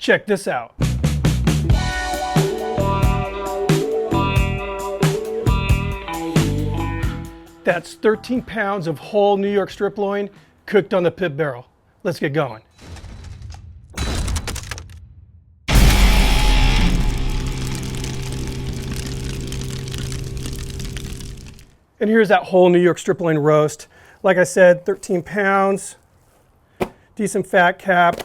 Check this out. That's 13 pounds of whole New York strip loin cooked on the pit barrel. Let's get going. And here's that whole New York strip loin roast. Like I said, 13 pounds, decent fat cap.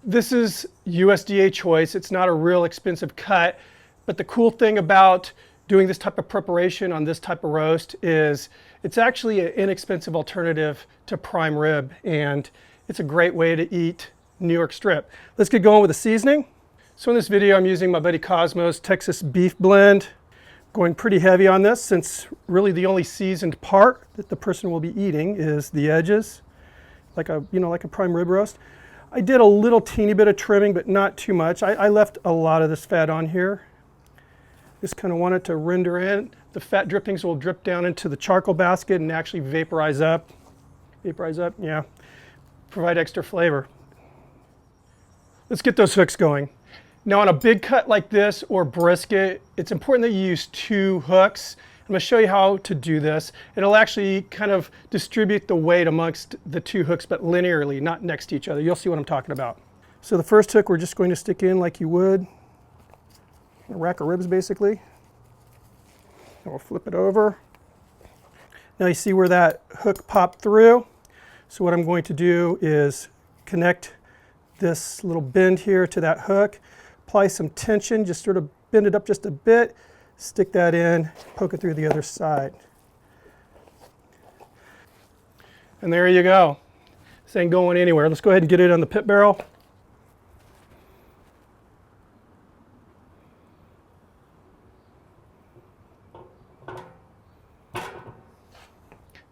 This is USDA choice. It's not a real expensive cut, but the cool thing about doing this type of preparation on this type of roast is it's actually an inexpensive alternative to prime rib, and it's a great way to eat New York strip. Let's get going with the seasoning. So in this video, I'm using my buddy Cosmo's Texas beef blend. Going pretty heavy on this since really the only seasoned part that the person will be eating is the edges, like a prime rib roast. I did a little teeny bit of trimming, but not too much. I left a lot of this fat on here. Just kind of want it to render in. The fat drippings will drip down into the charcoal basket and actually vaporize up. Vaporize up, yeah. Provide extra flavor. Let's get those hooks going. Now on a big cut like this or brisket, it's important that you use 2 hooks. I'm going to show you how to do this. It'll actually kind of distribute the weight amongst the 2 hooks, but linearly, not next to each other. You'll see what I'm talking about. So the first hook we're just going to stick in like you would a rack of ribs basically. And we'll flip it over. Now you see where that hook popped through. So what I'm going to do is connect this little bend here to that hook. Apply some tension, just sort of bend it up just a bit, stick that in, poke it through the other side. And there you go. This ain't going anywhere. Let's go ahead and get it on the pit barrel.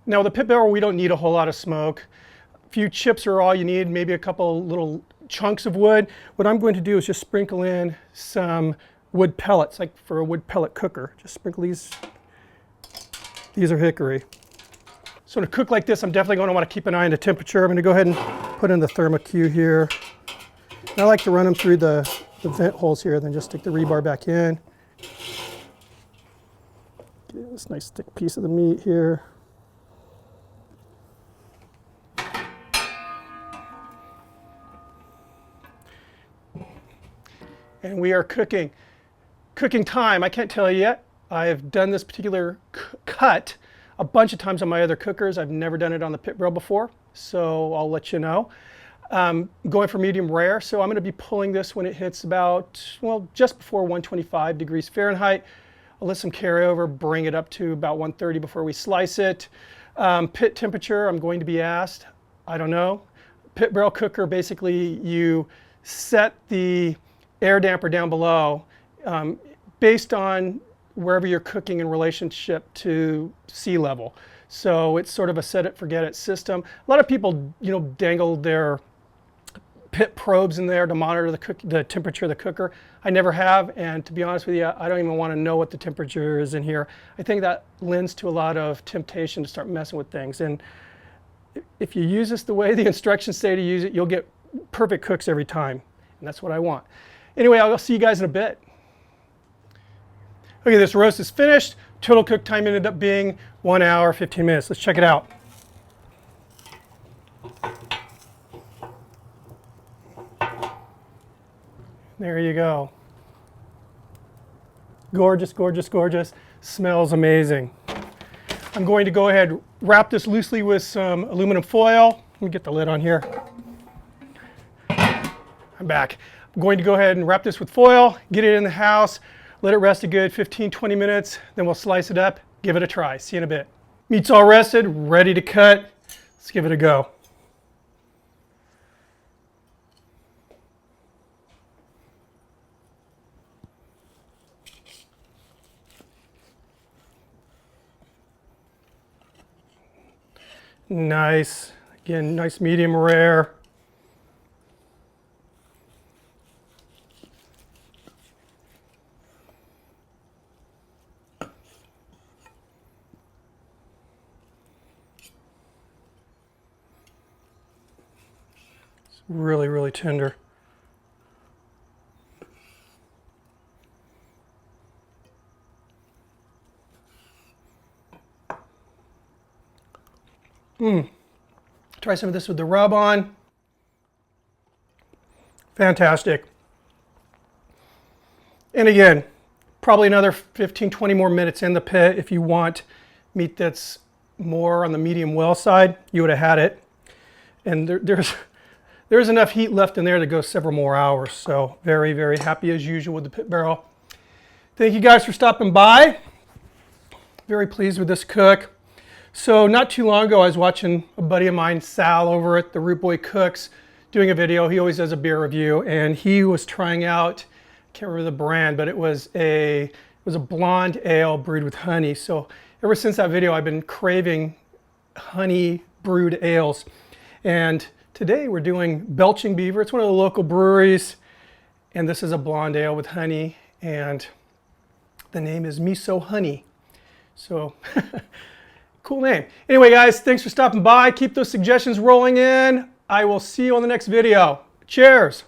Now with the pit barrel, we don't need a whole lot of smoke. A few chips are all you need, maybe a couple little chunks of wood. What I'm going to do is just sprinkle in some wood pellets, like for a wood pellet cooker. Just sprinkle these. These are hickory. So to cook like this, I'm definitely going to want to keep an eye on the temperature. I'm going to go ahead and put in the thermocue here. And I like to run them through the vent holes here, then just stick the rebar back in. Get this nice thick piece of the meat here. And we are cooking. Cooking time, I can't tell you yet. I have done this particular cut a bunch of times on my other cookers. I've never done it on the pit barrel before, so I'll let you know. Going for medium rare, so I'm going to be pulling this when it hits about, well, just before 125 degrees Fahrenheit. I'll let some carry over, bring it up to about 130 before we slice it. Pit temperature, I'm going to be asked, I don't know. Pit barrel cooker, basically you set the air damper down below based on wherever you're cooking in relationship to sea level. So it's sort of a set it forget it system. A lot of people, dangle their pit probes in there to monitor the temperature of the cooker. I never have, and to be honest with you, I don't even want to know what the temperature is in here. I think that lends to a lot of temptation to start messing with things. And if you use this the way the instructions say to use it, you'll get perfect cooks every time, and that's what I want. Anyway, I'll see you guys in a bit. Okay, this roast is finished. Total cook time ended up being 1 hour, 15 minutes. Let's check it out. There you go. Gorgeous, gorgeous, gorgeous. Smells amazing. I'm going to go ahead and wrap this loosely with some aluminum foil. Let me get the lid on here. I'm back. I'm going to go ahead and wrap this with foil, get it in the house, let it rest a good 15-20 minutes, then we'll slice it up, give it a try. See you in a bit. Meat's all rested, ready to cut. Let's give it a go. Nice. Again, nice medium rare. It's really, really tender. Try some of this with the rub on. Fantastic. And again, probably another 15, 20 more minutes in the pit. If you want meat that's more on the medium well side, you would have had it. And there's enough heat left in there to go several more hours. So very, very happy as usual with the pit barrel. Thank you guys for stopping by. Very pleased with this cook. So not too long ago, I was watching a buddy of mine, Sal, over at the Root Boy Cooks, doing a video. He always does a beer review, and he was trying out, I can't remember the brand, but it was a blonde ale brewed with honey. So ever since that video, I've been craving honey brewed ales. And today we're doing Belching Beaver. It's one of the local breweries, and this is a blonde ale with honey, and the name is Miso Honey. So cool name. Anyway, guys, thanks for stopping by. Keep those suggestions rolling in. I will see you on the next video. Cheers.